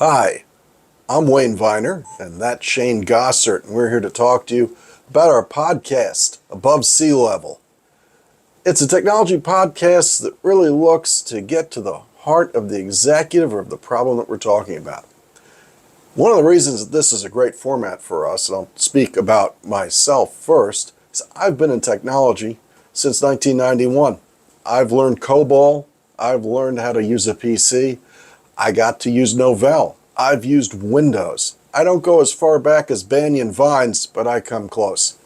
Hi, I'm Wayne Viener, and that's Shane Gossert, and we're here to talk to you about our podcast, Above Sea Level. It's a technology podcast that really looks to get to the heart of the executive or of the problem that we're talking about. One of the reasons that this is a great format for us, and I'll speak about myself first, is I've been in technology since 1991. I've learned COBOL, I've learned how to use a PC, I got to use Novell. I've used Windows. I don't go as far back as Banyan Vines, but I come close.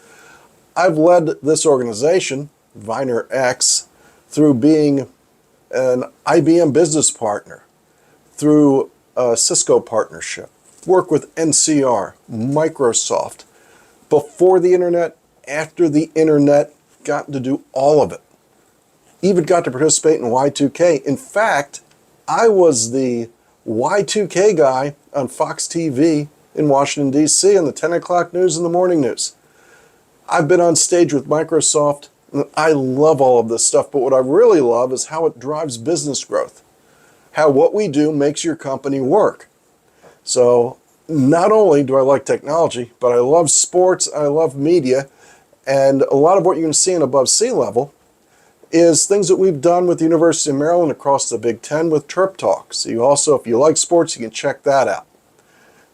I've led this organization, VienerX, through being an IBM business partner, through a Cisco partnership, work with NCR, Microsoft, before the internet, after the internet, got to do all of it. Even got to participate in Y2K. In fact, I was the Y2K guy on Fox TV in Washington, D.C. on the 10 o'clock news and the morning news. I've been on stage with Microsoft, and I love all of this stuff, but what I really love is how it drives business growth, how what we do makes your company work. So not only do I like technology, but I love sports, I love media, and a lot of what you're going to see in Above Sea Level is things that we've done with the University of Maryland across the Big Ten with Terp Talk. So you also, if you like sports, you can check that out.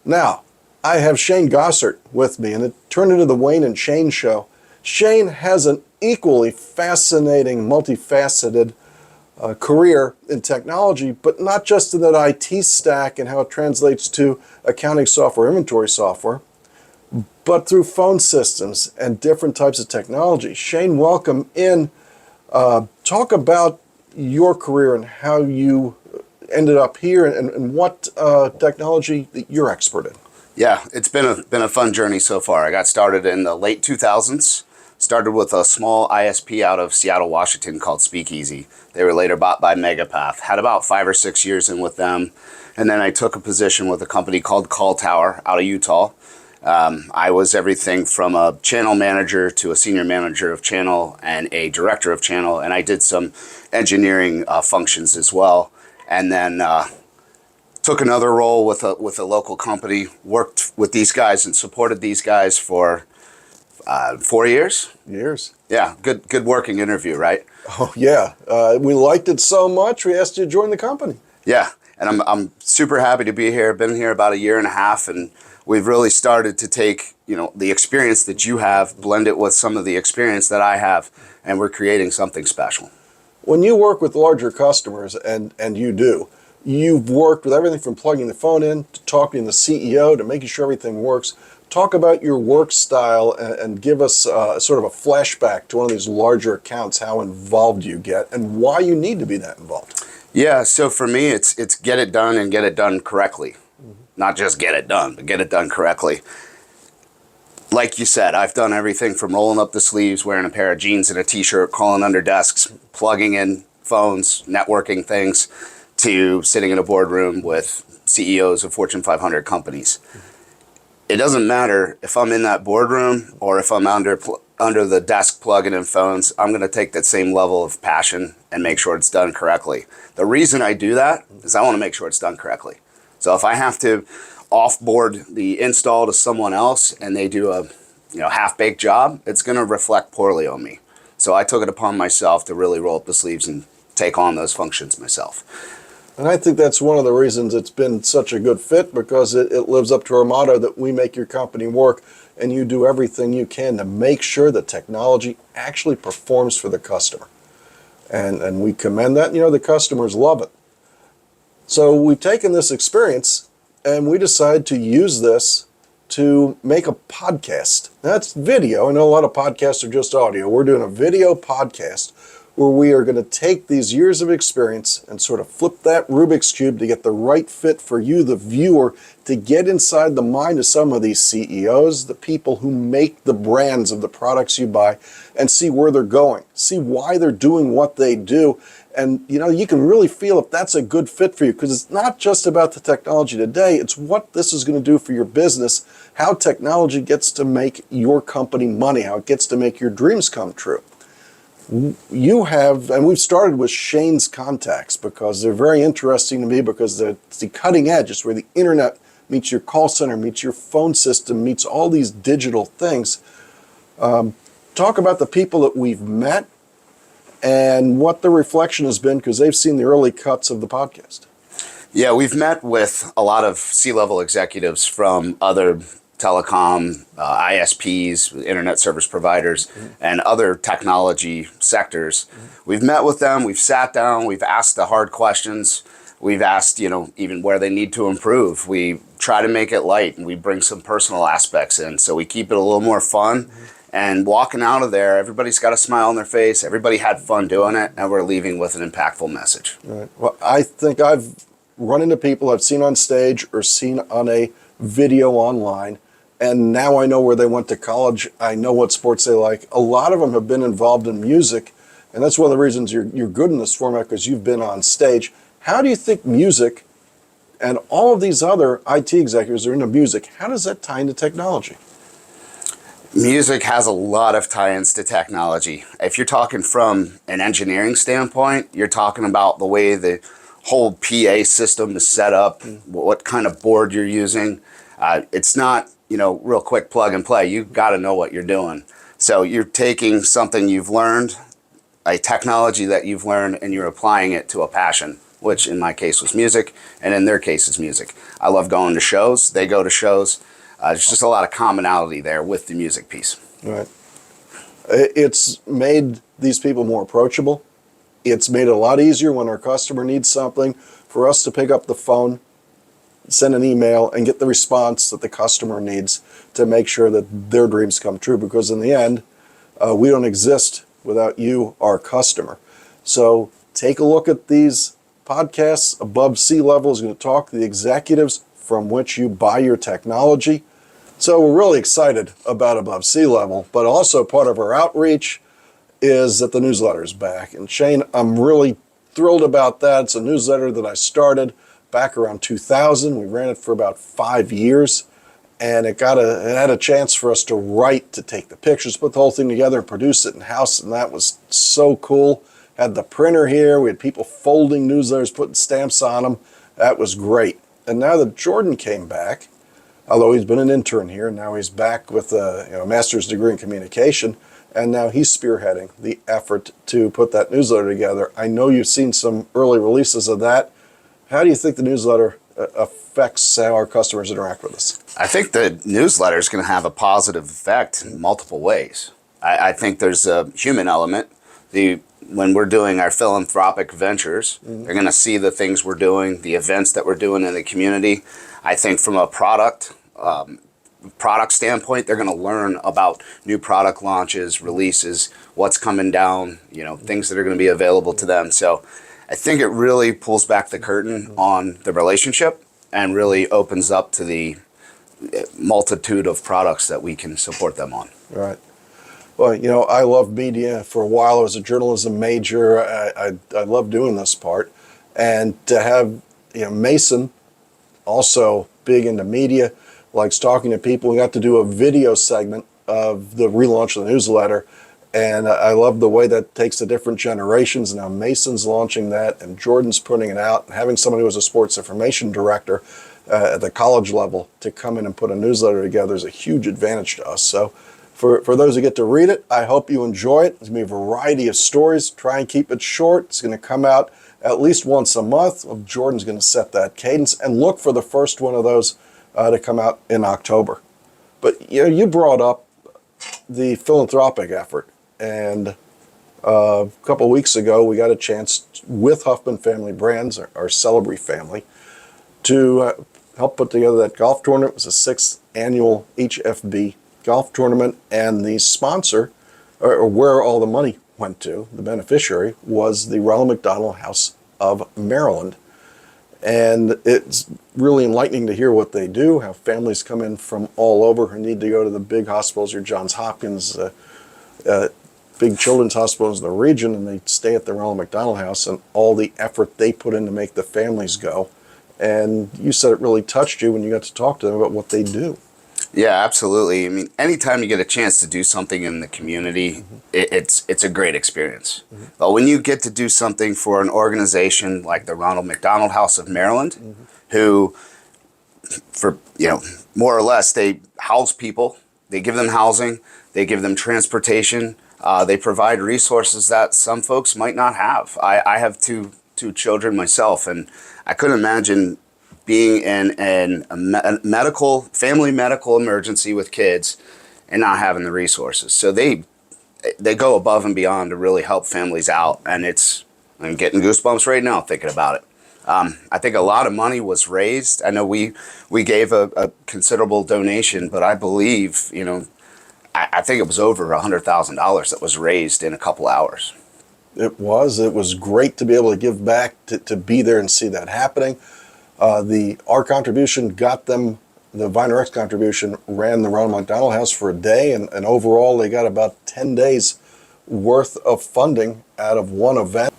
Now, I have Shane Gossert with me, and it turned into the Wayne and Shane show. Shane has an equally fascinating, multifaceted career in technology, but not just in that IT stack and how it translates to accounting software, inventory software, but through phone systems and different types of technology. Shane, welcome in. Talk about your career and how you ended up here and what technology that you're expert in. Yeah, it's been a fun journey so far. I got started in the late 2000s. Started with a small ISP out of Seattle, Washington called Speakeasy. They were later bought by Megapath. Had about 5 or 6 years in with them. And then I took a position with a company called Call Tower out of Utah. I was everything from a channel manager to a senior manager of channel and a director of channel, and I did some engineering functions as well. And then took another role with a local company, worked with these guys and supported these guys for 4 years. Yeah, good working interview, right? Oh yeah, we liked it so much we asked you to join the company. Yeah, and I'm super happy to be here. Been here about a year and a half, and we've really started to take, the experience that you have, blend it with some of the experience that I have, and we're creating something special. When you work with larger customers, and you've worked with everything from plugging the phone in to talking to the CEO to making sure everything works. Talk about your work style and give us sort of a flashback to one of these larger accounts, how involved you get and why you need to be that involved. Yeah, so for me, it's get it done and get it done correctly. Not just get it done, but get it done correctly. Like you said, I've done everything from rolling up the sleeves, wearing a pair of jeans and a t-shirt, crawling under desks, plugging in phones, networking things, to sitting in a boardroom with CEOs of Fortune 500 companies. It doesn't matter if I'm in that boardroom or if I'm under the desk plugging in phones. I'm going to take that same level of passion and make sure it's done correctly. The reason I do that is I want to make sure it's done correctly. So if I have to offboard the install to someone else and they do a half-baked job, it's going to reflect poorly on me. So I took it upon myself to really roll up the sleeves and take on those functions myself. And I think that's one of the reasons it's been such a good fit, because it lives up to our motto that we make your company work, and you do everything you can to make sure that technology actually performs for the customer. And we commend that. The customers love it. So we've taken this experience and we decided to use this to make a podcast. That's video. I know a lot of podcasts are just audio. We're doing a video podcast where we are going to take these years of experience and sort of flip that Rubik's Cube to get the right fit for you, the viewer, to get inside the mind of some of these CEOs, the people who make the brands of the products you buy, and see where they're going, see why they're doing what they do. And you can really feel if that's a good fit for you, because it's not just about the technology today, it's what this is going to do for your business, how technology gets to make your company money, how it gets to make your dreams come true. You have, and we've started with Shane's contacts because they're very interesting to me because it's the cutting edge. It's where the internet meets your call center, meets your phone system, meets all these digital things. Talk about the people that we've met and what the reflection has been because they've seen the early cuts of the podcast. Yeah, we've met with a lot of C-level executives from other telecom, ISPs, internet service providers, and other technology sectors. We've met with them, we've sat down, we've asked the hard questions. We've asked, even where they need to improve. We try to make it light and we bring some personal aspects in. So we keep it a little more fun. And walking out of there, everybody's got a smile on their face. Everybody had fun doing it, and we're leaving with an impactful message. Right. Well, I think I've run into people I've seen on stage or seen on a video online, and now I know where they went to college. I know what sports they like. A lot of them have been involved in music, and that's one of the reasons you're good in this format because you've been on stage. How do you think music and all of these other IT executives are into music, how does that tie into technology? Music has a lot of tie-ins to technology. If you're talking from an engineering standpoint, you're talking about the way the whole PA system is set up, what kind of board you're using. It's not, real quick plug and play. You've got to know what you're doing. So you're taking something you've learned, a technology that you've learned, and you're applying it to a passion, which in my case was music, and in their case is music. I love going to shows. They go to shows. There's just a lot of commonality there with the music piece. Right. It's made these people more approachable. It's made it a lot easier when our customer needs something for us to pick up the phone, send an email, and get the response that the customer needs to make sure that their dreams come true. Because in the end, we don't exist without you, our customer. So take a look at these podcasts. Above Sea Level is going to talk to the executives from which you buy your technology. So we're really excited about Above Sea Level, but also part of our outreach is that the newsletter is back. And Shane, I'm really thrilled about that. It's a newsletter that I started back around 2000. We ran it for about 5 years, and it had a chance for us to write, to take the pictures, put the whole thing together, and produce it in-house, and that was so cool. Had the printer here. We had people folding newsletters, putting stamps on them. That was great. And now that Jordan came back, although he's been an intern here, and now he's back with a master's degree in communication, and now he's spearheading the effort to put that newsletter together. I know you've seen some early releases of that. How do you think the newsletter affects how our customers interact with us? I think the newsletter is going to have a positive effect in multiple ways. I think there's a human element. When we're doing our philanthropic ventures, they're going to see the things we're doing, the events that we're doing in the community. I think from a product standpoint, they're going to learn about new product launches, releases, what's coming down, things that are going to be available to them. So I think it really pulls back the curtain on the relationship and really opens up to the multitude of products that we can support them on. Right. Well, I love media. For a while, I was a journalism major. I love doing this part. And to have, Mason, also big into media, likes talking to people. We got to do a video segment of the relaunch of the newsletter. And I love the way that takes the different generations. Now Mason's launching that and Jordan's putting it out. And having somebody who was a sports information director at the college level to come in and put a newsletter together is a huge advantage to us. So for those who get to read it, I hope you enjoy it. There's going to be a variety of stories. Try and keep it short. It's going to come out at least once a month. Well, Jordan's going to set that cadence and look for the first one of those to come out in October. But you brought up the philanthropic effort. And a couple of weeks ago, we got a chance with Huffman Family Brands, our Celebrity family, to help put together that golf tournament. It was the 6th annual HFB golf tournament, and the sponsor, or where all the money went to, the beneficiary, was the Ronald McDonald House of Maryland. And it's really enlightening to hear what they do, how families come in from all over who need to go to the big hospitals, your Johns Hopkins, big children's hospitals in the region, and they stay at the Ronald McDonald House, and all the effort they put in to make the families go. And you said it really touched you when you got to talk to them about what they do. Yeah, absolutely. I mean, anytime you get a chance to do something in the community, it's a great experience. But when you get to do something for an organization like the Ronald McDonald House of Maryland, who, for more or less, they house people, they give them housing, they give them transportation, they provide resources that some folks might not have. I have two children myself, and I couldn't imagine being in a medical family medical emergency with kids and not having the resources. So they go above and beyond to really help families out, and I'm getting goosebumps right now thinking about it. I think a lot of money was raised. I know we gave a considerable donation, but I believe I think it was over $100,000 that was raised in a couple hours. It was great to be able to give back, to be there and see that happening. Our contribution got them, the VienerX contribution ran the Ronald McDonald House for a day, and overall they got about 10 days worth of funding out of one event.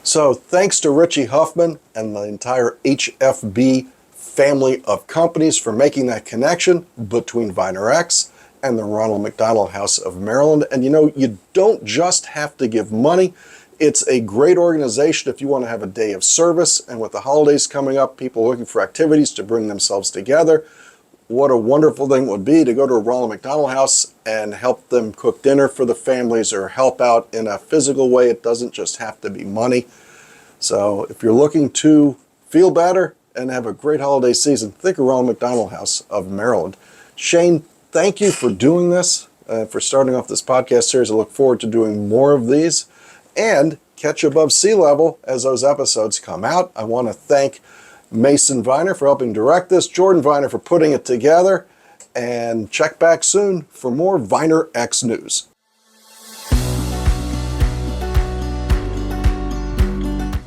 So thanks to Richie Huffman and the entire HFB family of companies for making that connection between VienerX and the Ronald McDonald House of Maryland. And you don't just have to give money. It's a great organization if you want to have a day of service, and with the holidays coming up, people are looking for activities to bring themselves together. What a wonderful thing it would be to go to a Ronald McDonald House and help them cook dinner for the families or help out in a physical way. It doesn't just have to be money. So if you're looking to feel better and have a great holiday season, think of Ronald McDonald House of Maryland. Shane, thank you for doing this, for starting off this podcast series. I look forward to doing more of these and catch above sea level as those episodes come out. I want to thank Mason Viener for helping direct this, Jordan Viener for putting it together, and check back soon for more VienerX news.